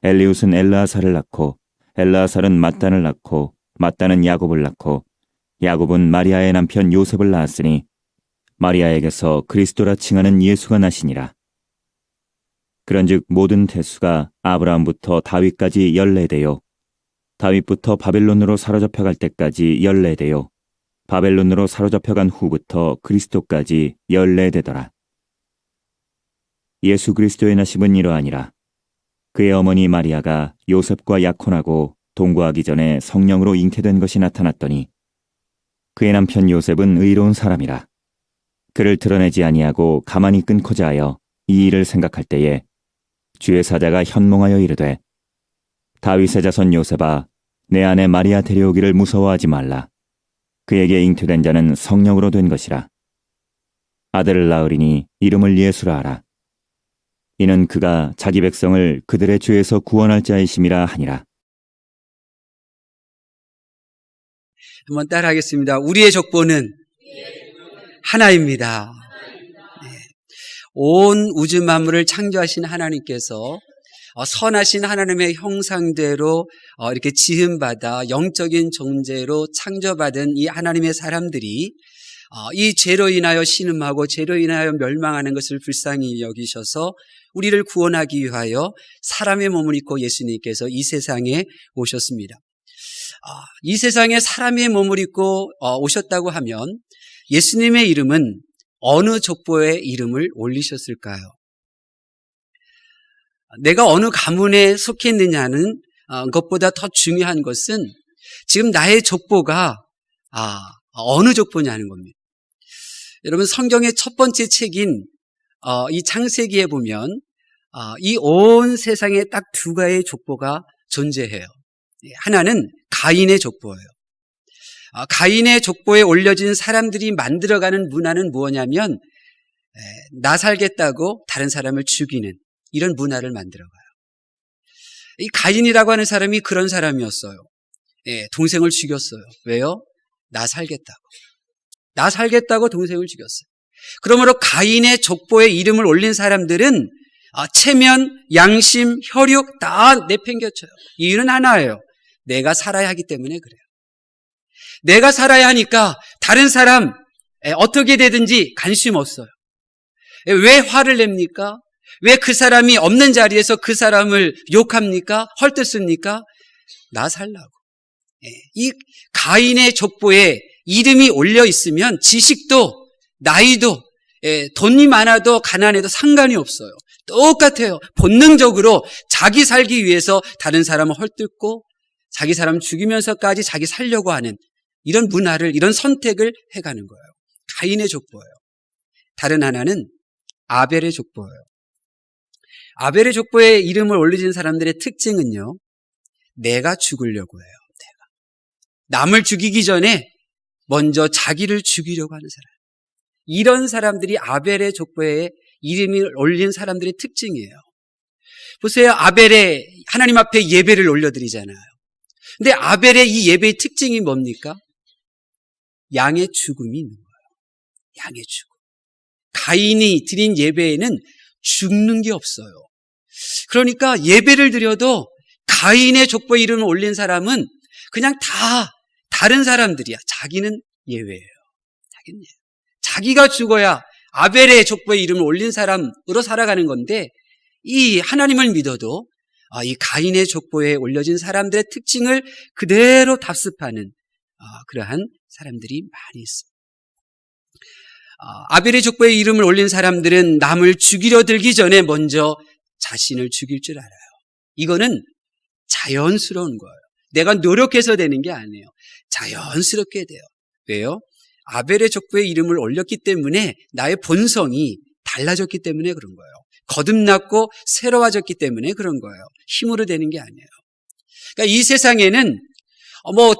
엘리웃은 엘르아살을 낳고 엘르아살은 mat단을 낳고 mat단은 야곱을 낳고 야곱은 마리아의 남편 요셉을 낳았으니 마리아에게서 그리스도라 칭하는 예수가 나시니라. 그런즉 모든 태수가 아브라함부터 다윗까지 14대요 다윗부터 바벨론으로 사로잡혀갈 때까지 14대요 바벨론으로 사로잡혀간 후부터 그리스도까지 14대더라. 예수 그리스도의 나심은 이러하니라. 그의 어머니 마리아가 요셉과 약혼하고 동거하기 전에 성령으로 잉태된 것이 나타났더니 그의 남편 요셉은 의로운 사람이라. 그를 드러내지 아니하고 가만히 끊고자 하여 이 일을 생각할 때에 주의 사자가 현몽하여 이르되 다윗의 자손 요셉아 내 아내 마리아 데려오기를 무서워하지 말라. 그에게 잉태된 자는 성령으로 된 것이라. 아들을 낳으리니 이름을 예수라 하라. 이는 그가 자기 백성을 그들의 죄에서 구원할 자이심이라 하니라. 한번 따라하겠습니다. 우리의 족보는 하나입니다. 네. 온 우주 만물을 창조하신 하나님께서 선하신 하나님의 형상대로 이렇게 지음받아 영적인 존재로 창조받은 이 하나님의 사람들이 이 죄로 인하여 신음하고 죄로 인하여 멸망하는 것을 불쌍히 여기셔서 우리를 구원하기 위하여 사람의 몸을 입고 예수님께서 이 세상에 오셨습니다. 이 세상에 사람의 몸을 입고 오셨다고 하면 예수님의 이름은 어느 족보에 이름을 올리셨을까요? 내가 어느 가문에 속했느냐는 것보다 더 중요한 것은 지금 나의 족보가 어느 족보냐는 겁니다. 여러분 성경의 첫 번째 책인 이 창세기에 보면 이 온 세상에 딱 두 가지의 족보가 존재해요. 하나는 가인의 족보예요. 가인의 족보에 올려진 사람들이 만들어가는 문화는 뭐냐면 나 살겠다고 다른 사람을 죽이는 이런 문화를 만들어가요. 이 가인이라고 하는 사람이 그런 사람이었어요. 동생을 죽였어요. 왜요? 나 살겠다고. 나 살겠다고 동생을 죽였어요. 그러므로 가인의 족보에 이름을 올린 사람들은 체면, 양심, 혈육 다 내팽겨쳐요. 이유는 하나예요. 내가 살아야 하기 때문에 그래요. 내가 살아야 하니까 다른 사람 어떻게 되든지 관심 없어요. 왜 화를 냅니까? 왜 그 사람이 없는 자리에서 그 사람을 욕합니까? 헐뜯습니까? 나 살라고. 이 가인의 족보에 이름이 올려 있으면 지식도 나이도 돈이 많아도 가난해도 상관이 없어요. 똑같아요. 본능적으로 자기 살기 위해서 다른 사람을 헐뜯고 자기 사람 죽이면서까지 자기 살려고 하는 이런 문화를, 이런 선택을 해가는 거예요. 가인의 족보예요. 다른 하나는 아벨의 족보예요. 아벨의 족보에 이름을 올려진 사람들의 특징은요, 내가 죽으려고 해요. 남을 죽이기 전에 먼저 자기를 죽이려고 하는 사람. 이런 사람들이 아벨의 족보에 이름이 올린 사람들의 특징이에요. 보세요. 아벨의 하나님 앞에 예배를 올려드리잖아요. 근데 아벨의 이 예배의 특징이 뭡니까? 양의 죽음이 있는 거예요. 양의 죽음. 가인이 드린 예배에는 죽는 게 없어요. 그러니까 예배를 드려도 가인의 족보에 이름을 올린 사람은 그냥 다 다른 사람들이야. 자기는 예외예요. 자기는 예외. 자기가 죽어야 아벨의 족보에 이름을 올린 사람으로 살아가는 건데 이 하나님을 믿어도 이 가인의 족보에 올려진 사람들의 특징을 그대로 답습하는 그러한 사람들이 많이 있습니다. 아벨의 족보에 이름을 올린 사람들은 남을 죽이려 들기 전에 먼저 자신을 죽일 줄 알아요. 이거는 자연스러운 거예요. 내가 노력해서 되는 게 아니에요. 자연스럽게 돼요. 왜요? 아벨의 족보에 이름을 올렸기 때문에 나의 본성이 달라졌기 때문에 그런 거예요. 거듭났고 새로워졌기 때문에 그런 거예요. 힘으로 되는 게 아니에요. 그러니까 이 세상에는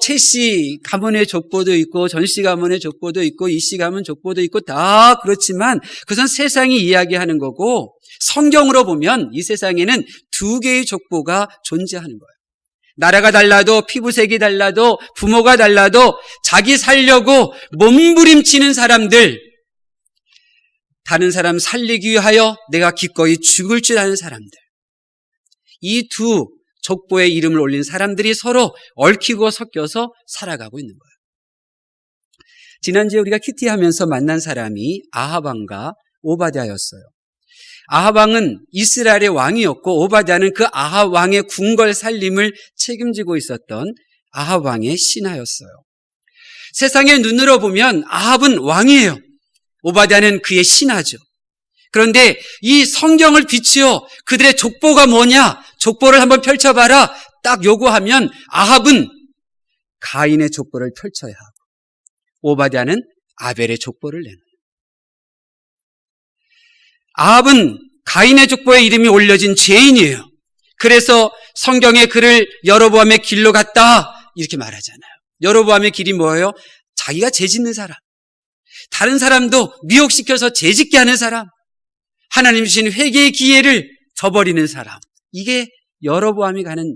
최 씨 가문의 족보도 있고 전 씨 가문의 족보도 있고 이 씨 가문 족보도 있고 다 그렇지만 그것은 세상이 이야기하는 거고 성경으로 보면 이 세상에는 두 개의 족보가 존재하는 거예요. 나라가 달라도 피부색이 달라도 부모가 달라도 자기 살려고 몸부림치는 사람들, 다른 사람 살리기 위하여 내가 기꺼이 죽을 줄 아는 사람들, 이 두 족보의 이름을 올린 사람들이 서로 얽히고 섞여서 살아가고 있는 거예요. 지난주에 우리가 큐티하면서 만난 사람이 아합 왕과 오바댜였어요. 아합 왕은 이스라엘의 왕이었고 오바댜는 그 아합 왕의 궁궐 살림을 책임지고 있었던 아합 왕의 신하였어요. 세상의 눈으로 보면 아합은 왕이에요. 오바댜는 그의 신하죠. 그런데 이 성경을 비추어 그들의 족보가 뭐냐? 족보를 한번 펼쳐봐라. 딱 요구하면 아합은 가인의 족보를 펼쳐야 하고 오바댜는 아벨의 족보를 내는. 아합은 가인의 족보에 이름이 올려진 죄인이에요. 그래서 성경에 그를 여로보암의 길로 갔다 이렇게 말하잖아요. 여로보암의 길이 뭐예요? 자기가 죄짓는 사람, 다른 사람도 미혹시켜서 죄짓게 하는 사람, 하나님 주신 회개의 기회를 저버리는 사람. 이게 여로보암이 가는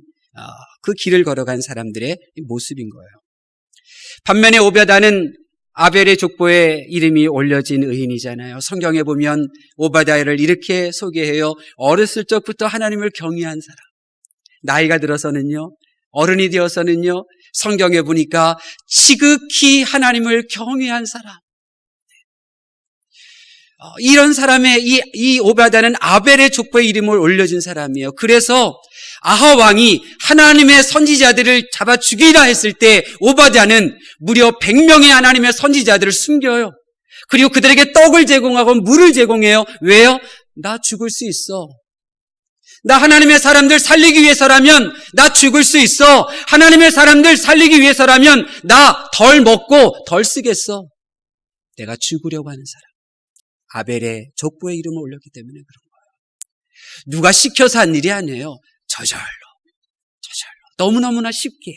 그 길을 걸어간 사람들의 모습인 거예요. 반면에 오바댜는 아벨의 족보에 이름이 올려진 의인이잖아요. 성경에 보면 오바댜를 이렇게 소개해요. 어렸을 적부터 하나님을 경외한 사람. 나이가 들어서는요, 어른이 되어서는요, 성경에 보니까 지극히 하나님을 경외한 사람. 이런 사람의 이 오바댜는 아벨의 족보에 이름을 올려준 사람이에요. 그래서 아합 왕이 하나님의 선지자들을 잡아 죽이라 했을 때 오바댜는 무려 100명의 하나님의 선지자들을 숨겨요. 그리고 그들에게 떡을 제공하고 물을 제공해요. 왜요? 나 죽을 수 있어. 나 하나님의 사람들 살리기 위해서라면 나 죽을 수 있어. 하나님의 사람들 살리기 위해서라면 나 덜 먹고 덜 쓰겠어. 내가 죽으려고 하는 사람. 아벨의 족보에 이름을 올렸기 때문에 그런 거예요. 누가 시켜서 한 일이 아니에요. 저절로. 너무너무나 쉽게.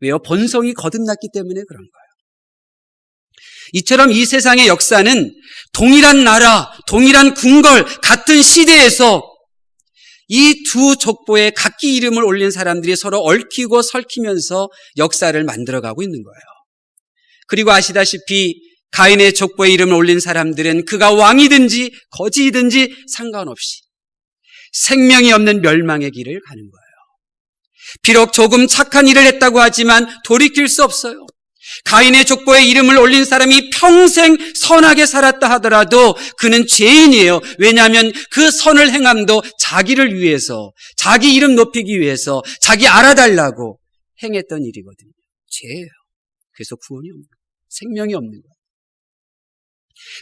왜요? 본성이 거듭났기 때문에 그런 거예요. 이처럼 이 세상의 역사는 동일한 나라, 동일한 궁궐, 같은 시대에서 이 두 족보에 각기 이름을 올린 사람들이 서로 얽히고 설키면서 역사를 만들어가고 있는 거예요. 그리고 아시다시피 가인의 족보에 이름을 올린 사람들은 그가 왕이든지 거지이든지 상관없이 생명이 없는 멸망의 길을 가는 거예요. 비록 조금 착한 일을 했다고 하지만 돌이킬 수 없어요. 가인의 족보에 이름을 올린 사람이 평생 선하게 살았다 하더라도 그는 죄인이에요. 왜냐하면 그 선을 행함도 자기를 위해서, 자기 이름 높이기 위해서, 자기 알아달라고 행했던 일이거든요. 죄예요. 그래서 구원이 없는 거예요. 생명이 없는 거예요.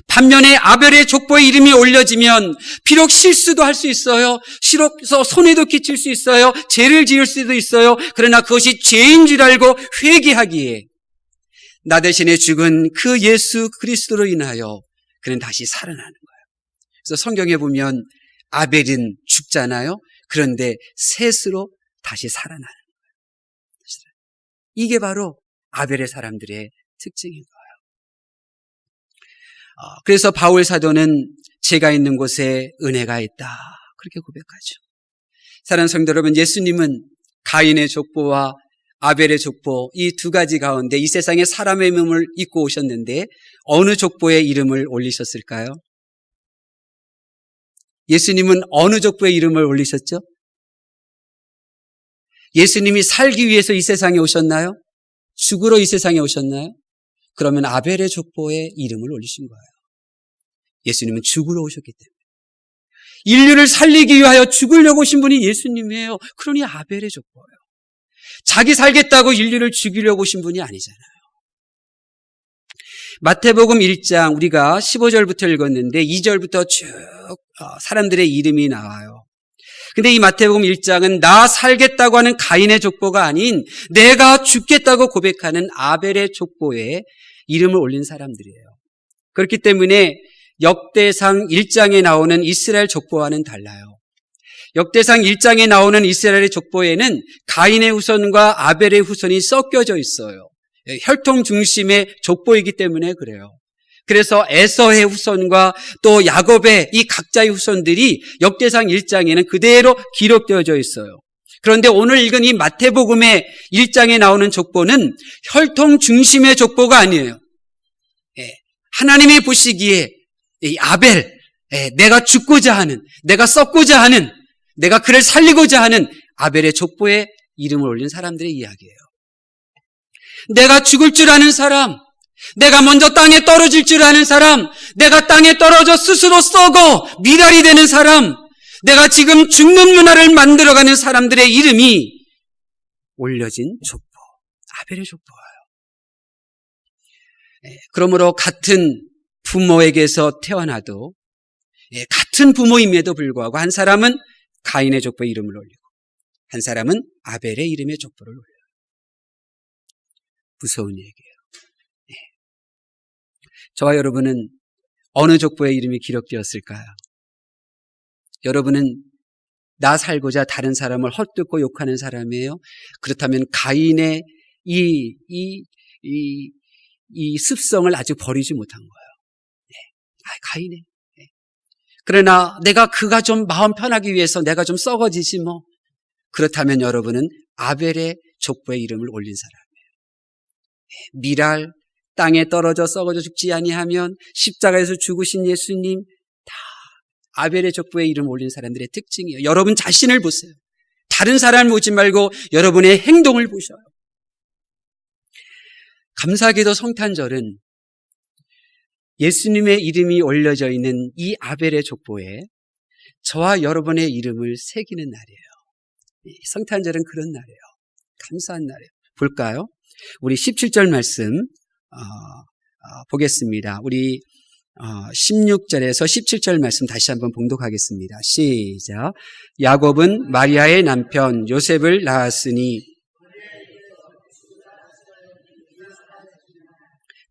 반면에 아벨의 족보에 이름이 올려지면 비록 실수도 할 수 있어요. 실없어 손해도 끼칠 수 있어요. 죄를 지을 수도 있어요. 그러나 그것이 죄인 줄 알고 회개하기에 나 대신에 죽은 그 예수 그리스도로 인하여 그는 다시 살아나는 거예요. 그래서 성경에 보면 아벨은 죽잖아요. 그런데 셋으로 다시 살아나는 거예요. 이게 바로 아벨의 사람들의 특징인 거예요. 그래서 바울 사도는 제가 있는 곳에 은혜가 있다 그렇게 고백하죠. 사랑하는 성도 여러분, 예수님은 가인의 족보와 아벨의 족보 이 두 가지 가운데 이 세상에 사람의 몸을 입고 오셨는데 어느 족보에 이름을 올리셨을까요? 예수님은 어느 족보에 이름을 올리셨죠? 예수님이 살기 위해서 이 세상에 오셨나요? 죽으러 이 세상에 오셨나요? 그러면 아벨의 족보에 이름을 올리신 거예요. 예수님은 죽으러 오셨기 때문에. 인류를 살리기 위하여 죽으려고 오신 분이 예수님이에요. 그러니 아벨의 족보예요. 자기 살겠다고 인류를 죽이려고 오신 분이 아니잖아요. 마태복음 1장 우리가 15절부터 읽었는데 2절부터 쭉 사람들의 이름이 나와요. 근데 이 마태복음 1장은 나 살겠다고 하는 가인의 족보가 아닌 내가 죽겠다고 고백하는 아벨의 족보에 이름을 올린 사람들이에요. 그렇기 때문에 역대상 1장에 나오는 이스라엘 족보와는 달라요. 역대상 1장에 나오는 이스라엘의 족보에는 가인의 후손과 아벨의 후손이 섞여져 있어요. 혈통 중심의 족보이기 때문에 그래요. 그래서 에서의 후손과 또 야곱의 이 각자의 후손들이 역대상 1장에는 그대로 기록되어져 있어요. 그런데 오늘 읽은 이 마태복음의 1장에 나오는 족보는 혈통 중심의 족보가 아니에요. 하나님이 보시기에 이 아벨, 내가 죽고자 하는, 내가 썩고자 하는, 내가 그를 살리고자 하는 아벨의 족보에 이름을 올린 사람들의 이야기예요. 내가 죽을 줄 아는 사람, 내가 먼저 땅에 떨어질 줄 아는 사람, 내가 땅에 떨어져 스스로 썩어 미랄이 되는 사람, 내가 지금 죽는 문화를 만들어가는 사람들의 이름이 올려진 족보, 아벨의 족보예요. 그러므로 같은 부모에게서 태어나도 같은 부모임에도 불구하고 한 사람은 가인의 족보에 이름을 올리고 한 사람은 아벨의 이름의 족보를 올려요. 무서운 얘기예요. 저와 여러분은 어느 족보에 이름이 기록되었을까요? 여러분은 나 살고자 다른 사람을 헛듣고 욕하는 사람이에요? 그렇다면 가인의 이 습성을 아직 버리지 못한 거예요. 가인의. 그러나 내가 그가 좀 마음 편하기 위해서 내가 좀 썩어지지 뭐. 그렇다면 여러분은 아벨의 족보에 이름을 올린 사람이에요. 미랄, 땅에 떨어져 썩어져 죽지 아니하면 십자가에서 죽으신 예수님, 다 아벨의 족보에 이름 올린 사람들의 특징이에요. 여러분 자신을 보세요. 다른 사람을 보지 말고 여러분의 행동을 보셔요. 감사하게도 성탄절은 예수님의 이름이 올려져 있는 이 아벨의 족보에 저와 여러분의 이름을 새기는 날이에요. 성탄절은 그런 날이에요. 감사한 날이에요. 볼까요? 우리 17절 말씀 보겠습니다. 우리 16절에서 17절 말씀 다시 한번 봉독하겠습니다. 시작. 야곱은 마리아의 남편 요셉을 낳았으니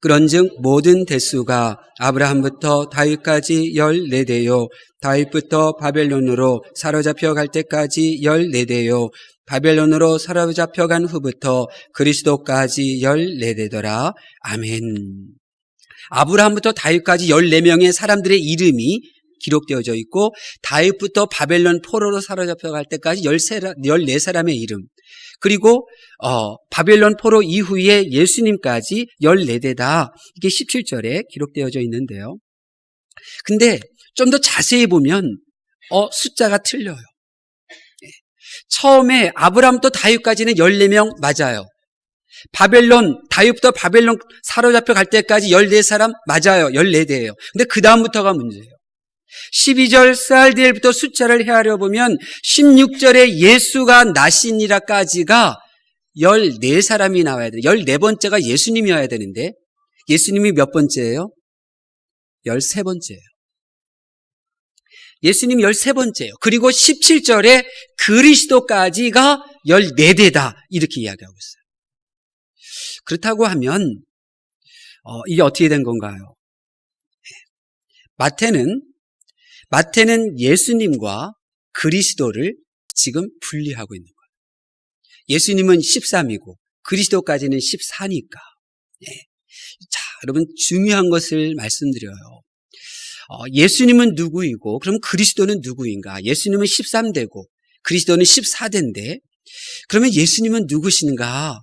그런즉 모든 대수가 아브라함부터 다윗까지 14대요 다윗부터 바벨론으로 사로잡혀 갈 때까지 14대요 바벨론으로 사로잡혀 간 후부터 그리스도까지 14대더라. 아멘. 아브라함부터 다윗까지 14명의 사람들의 이름이 기록되어져 있고 다윗부터 바벨론 포로로 사로잡혀 갈 때까지 14사람의 이름, 그리고 바벨론 포로 이후에 예수님까지 14대다. 이게 17절에 기록되어져 있는데요. 근데 좀 더 자세히 보면 숫자가 틀려요. 처음에 아브라함부터 다윗까지는 14명 맞아요. 다윗부터 바벨론 사로잡혀 갈 때까지 14사람 맞아요. 14대예요. 근데 그 다음부터가 문제예요. 12절 스알디엘부터 숫자를 헤아려 보면 16절에 예수가 나시니라까지가 14사람이 나와야 돼요. 14번째가 예수님이어야 되는데 예수님이 몇 번째예요? 13번째예요. 예수님 13번째예요. 그리고 17절에 그리스도까지가 14대다. 이렇게 이야기하고 있어요. 그렇다고 하면 이게 어떻게 된 건가요? 마태는 예수님과 그리스도를 지금 분리하고 있는 거예요. 예수님은 13이고 그리스도까지는 14니까. 자, 여러분 중요한 것을 말씀드려요. 예수님은 누구이고 그럼 그리스도는 누구인가? 예수님은 13대고 그리스도는 14대인데 그러면 예수님은 누구신가?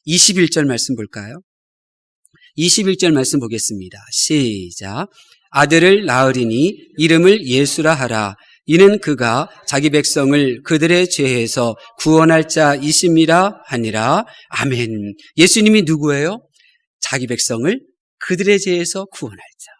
21절 말씀 볼까요? 21절 말씀 보겠습니다. 시작. 아들을 낳으리니 이름을 예수라 하라. 이는 그가 자기 백성을 그들의 죄에서 구원할 자이심이라 하니라. 아멘. 예수님이 누구예요? 자기 백성을 그들의 죄에서 구원할 자.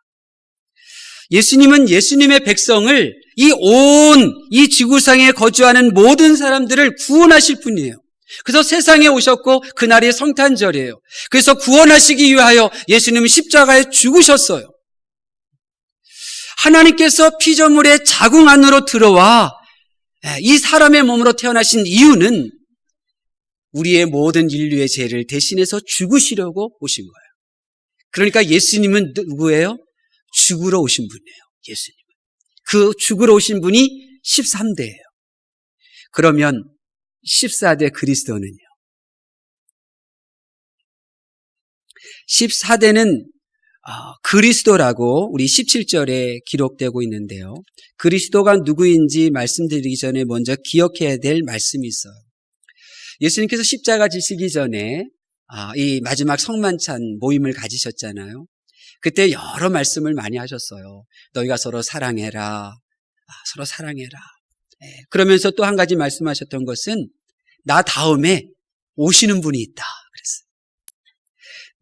예수님은 예수님의 백성을 이 지구상에 거주하는 모든 사람들을 구원하실 분이에요. 그래서 세상에 오셨고 그날이 성탄절이에요. 그래서 구원하시기 위하여 예수님은 십자가에 죽으셨어요. 하나님께서 피조물의 자궁 안으로 들어와 이 사람의 몸으로 태어나신 이유는 우리의 모든 인류의 죄를 대신해서 죽으시려고 오신 거예요. 그러니까 예수님은 누구예요? 죽으러 오신 분이에요. 예수님은. 그 죽으러 오신 분이 13대예요. 그러면 14대 그리스도는요? 14대는 그리스도라고 우리 17절에 기록되고 있는데요. 그리스도가 누구인지 말씀드리기 전에 먼저 기억해야 될 말씀이 있어요. 예수님께서 십자가 지시기 전에 이 마지막 성만찬 모임을 가지셨잖아요. 그때 여러 말씀을 많이 하셨어요. 너희가 서로 사랑해라. 서로 사랑해라. 그러면서 또 한 가지 말씀하셨던 것은 나 다음에 오시는 분이 있다 그랬어요.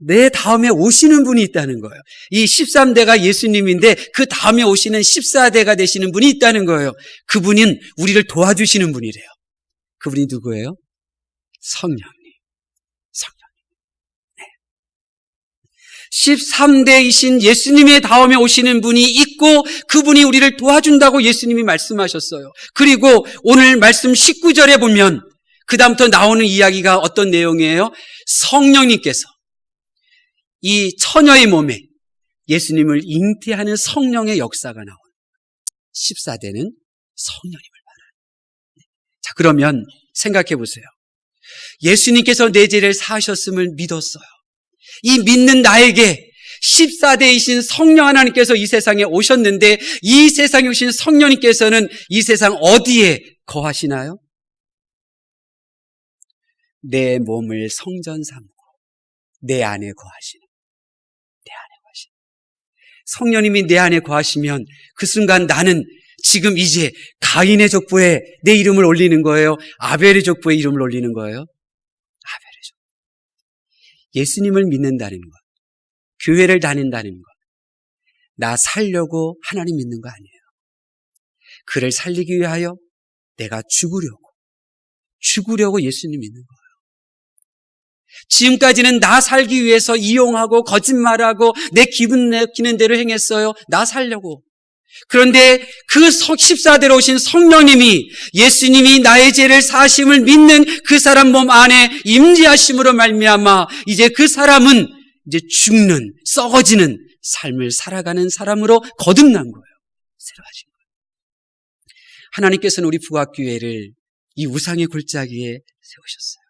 내 다음에 오시는 분이 있다는 거예요. 이 13대가 예수님인데 그 다음에 오시는 14대가 되시는 분이 있다는 거예요. 그분은 우리를 도와주시는 분이래요. 그분이 누구예요? 성령님. 성령님. 13대이신 예수님의 다음에 오시는 분이 있고 그분이 우리를 도와준다고 예수님이 말씀하셨어요. 그리고 오늘 말씀 19절에 보면 그 다음부터 나오는 이야기가 어떤 내용이에요? 성령님께서 이 처녀의 몸에 예수님을 잉태하는 성령의 역사가 나온 14대는 성령님을 말하는. 자, 그러면 생각해 보세요. 예수님께서 내 죄를 사하셨음을 믿었어요. 이 믿는 나에게 14대이신 성령 하나님께서 이 세상에 오셨는데 이 세상에 오신 성령님께서는 이 세상 어디에 거하시나요? 내 몸을 성전 삼고 내 안에 거하시는. 성령님이 내 안에 거하시면 그 순간 나는 지금 이제 가인의 족보에 내 이름을 올리는 거예요? 아벨의 족보에 이름을 올리는 거예요? 아벨의 족보. 예수님을 믿는다는 것, 교회를 다닌다는 것, 나 살려고 하나님 믿는 거 아니에요. 그를 살리기 위하여 내가 죽으려고 예수님 믿는 거예요. 지금까지는 나 살기 위해서 이용하고 거짓말하고 내 기분 내키는 대로 행했어요. 나 살려고. 그런데 그 14대로 오신 성령님이 예수님이 나의 죄를 사하심을 믿는 그 사람 몸 안에 임재하심으로 말미암아 이제 그 사람은 이제 죽는 썩어지는 삶을 살아가는 사람으로 거듭난 거예요. 새로워진 거예요. 하나님께서는 우리 북악교회를 이 우상의 골짜기에 세우셨어요.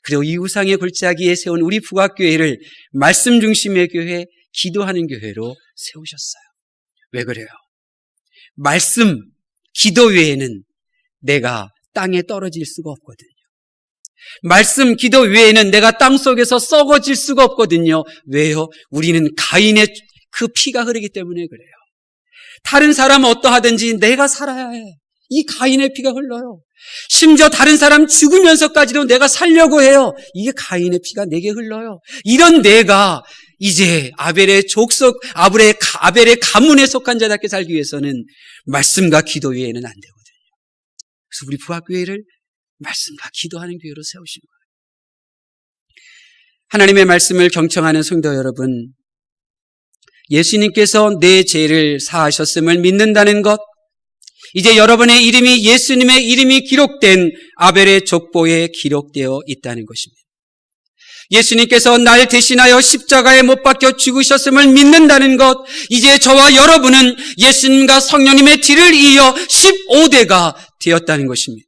그리고 이 우상의 골짜기에 세운 우리 북악교회를 말씀 중심의 교회, 기도하는 교회로 세우셨어요. 왜 그래요? 말씀, 기도 외에는 내가 땅에 떨어질 수가 없거든요. 말씀, 기도 외에는 내가 땅 속에서 썩어질 수가 없거든요. 왜요? 우리는 가인의 그 피가 흐르기 때문에 그래요. 다른 사람은 어떠하든지 내가 살아야 해. 이 가인의 피가 흘러요. 심지어 다른 사람 죽으면서까지도 내가 살려고 해요. 이게 가인의 피가 내게 흘러요. 이런 내가 이제 아벨의 족속, 아벨의 가문에 속한 자답게 살기 위해서는 말씀과 기도 외에는 안 되거든요. 그래서 우리 부학교회를 말씀과 기도하는 교회로 세우신 거예요. 하나님의 말씀을 경청하는 성도 여러분, 예수님께서 내 죄를 사하셨음을 믿는다는 것, 이제 여러분의 이름이 예수님의 이름이 기록된 아벨의 족보에 기록되어 있다는 것입니다. 예수님께서 날 대신하여 십자가에 못 박혀 죽으셨음을 믿는다는 것, 이제 저와 여러분은 예수님과 성령님의 뒤를 이어 15대가 되었다는 것입니다.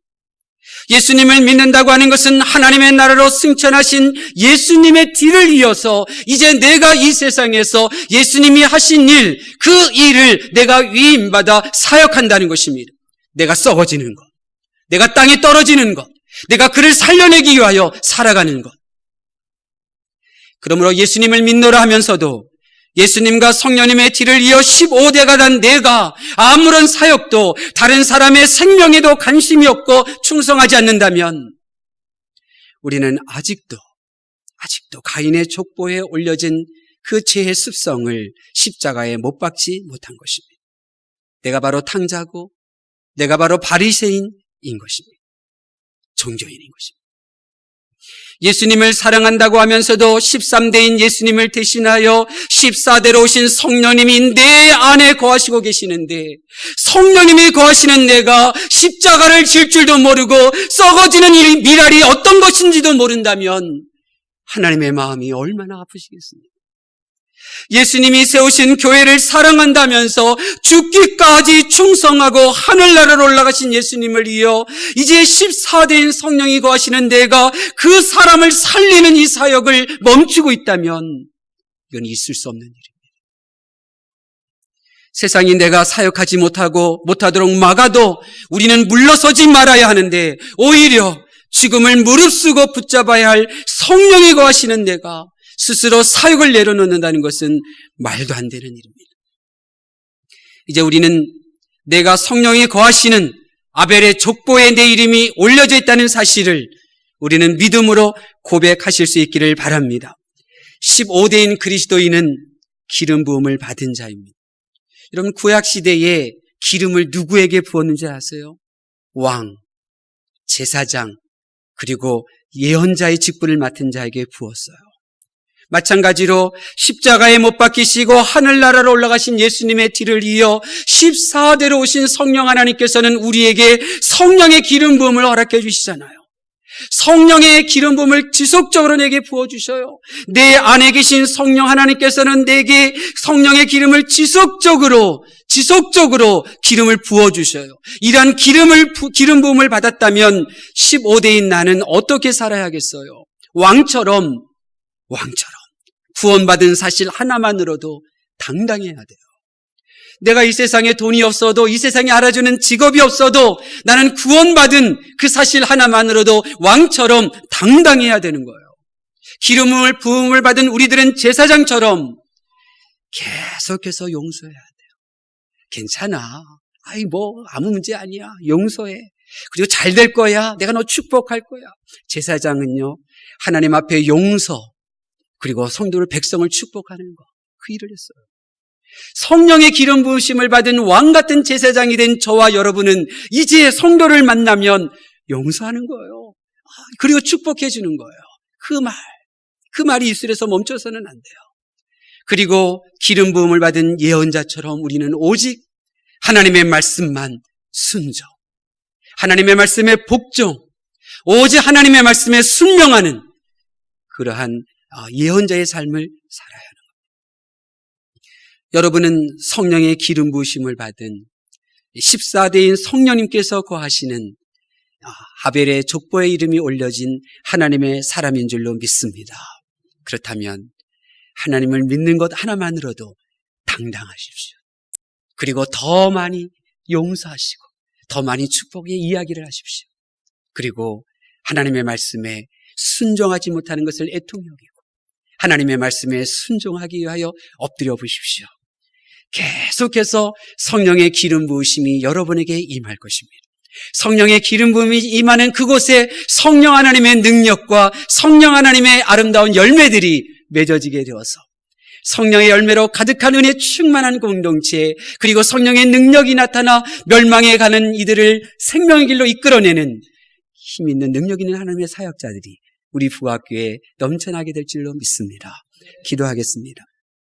예수님을 믿는다고 하는 것은 하나님의 나라로 승천하신 예수님의 뒤를 이어서 이제 내가 이 세상에서 예수님이 하신 일, 그 일을 내가 위임받아 사역한다는 것입니다. 내가 썩어지는 것, 내가 땅에 떨어지는 것, 내가 그를 살려내기 위하여 살아가는 것. 그러므로 예수님을 믿노라 하면서도 예수님과 성령님의 뒤를 이어 15대가 된 내가 아무런 사역도 다른 사람의 생명에도 관심이 없고 충성하지 않는다면 우리는 아직도 가인의 족보에 올려진 그 죄의 습성을 십자가에 못 박지 못한 것입니다. 내가 바로 탕자고 내가 바로 바리새인인 것입니다. 종교인인 것입니다. 예수님을 사랑한다고 하면서도 13대인 예수님을 대신하여 14대로 오신 성령님이 내 안에 거하시고 계시는데 성령님이 거하시는 내가 십자가를 질 줄도 모르고 썩어지는 이 미랄이 어떤 것인지도 모른다면 하나님의 마음이 얼마나 아프시겠습니까? 예수님이 세우신 교회를 사랑한다면서 죽기까지 충성하고 하늘나라로 올라가신 예수님을 이어 이제 14대인 성령이 거하시는 내가 그 사람을 살리는 이 사역을 멈추고 있다면 이건 있을 수 없는 일입니다. 세상이 내가 사역하지 못하도록 막아도 우리는 물러서지 말아야 하는데 오히려 죽음을 무릅쓰고 붙잡아야 할 성령이 거하시는 내가 스스로 사역을 내려놓는다는 것은 말도 안 되는 일입니다. 이제 우리는 내가 성령이 거하시는 아벨의 족보에 내 이름이 올려져 있다는 사실을 우리는 믿음으로 고백하실 수 있기를 바랍니다. 15대인 그리스도인은 기름 부음을 받은 자입니다. 여러분, 구약시대에 기름을 누구에게 부었는지 아세요? 왕, 제사장, 그리고 예언자의 직분을 맡은 자에게 부었어요. 마찬가지로 십자가에 못 박히시고 하늘나라로 올라가신 예수님의 뒤를 이어 14대로 오신 성령 하나님께서는 우리에게 성령의 기름 부음을 허락해 주시잖아요. 성령의 기름 부음을 지속적으로 내게 부어주셔요. 내 안에 계신 성령 하나님께서는 내게 성령의 기름을 지속적으로 기름을 부어주셔요. 이러한 기름 부음을 받았다면 15대인 나는 어떻게 살아야겠어요? 왕처럼 구원받은 사실 하나만으로도 당당해야 돼요. 내가 이 세상에 돈이 없어도, 이 세상에 알아주는 직업이 없어도 나는 구원받은 그 사실 하나만으로도 왕처럼 당당해야 되는 거예요. 기름을 부음을 받은 우리들은 제사장처럼 계속해서 용서해야 돼요. 괜찮아. 아무 문제 아니야. 용서해. 그리고 잘 될 거야. 내가 너 축복할 거야. 제사장은요, 하나님 앞에 용서, 그리고 성도를, 백성을 축복하는 거, 그 일을 했어요. 성령의 기름 부으심을 받은 왕 같은 제사장이 된 저와 여러분은 이제 성도를 만나면 용서하는 거예요. 그리고 축복해 주는 거예요. 그 말이 입술에서 멈춰서는 안 돼요. 그리고 기름 부음을 받은 예언자처럼 우리는 오직 하나님의 말씀만 순종, 하나님의 말씀에 복종, 오직 하나님의 말씀에 순명하는 그러한 예언자의 삶을 살아야 하는 겁니다. 여러분은 성령의 기름 부으심을 받은 14대인 성령님께서 거하시는 아벨의 족보에 이름이 올려진 하나님의 사람인 줄로 믿습니다. 그렇다면 하나님을 믿는 것 하나만으로도 당당하십시오. 그리고 더 많이 용서하시고 더 많이 축복의 이야기를 하십시오. 그리고 하나님의 말씀에 순종하지 못하는 것을 애통히 여기고 하나님의 말씀에 순종하기 위하여 엎드려 보십시오. 계속해서 성령의 기름 부으심이 여러분에게 임할 것입니다. 성령의 기름 부음이 임하는 그곳에 성령 하나님의 능력과 성령 하나님의 아름다운 열매들이 맺어지게 되어서 성령의 열매로 가득한 은혜 충만한 공동체, 그리고 성령의 능력이 나타나 멸망에 가는 이들을 생명의 길로 이끌어내는 힘 있는 능력 있는 하나님의 사역자들이 우리 부학교에 넘쳐나게 될 줄로 믿습니다. 기도하겠습니다.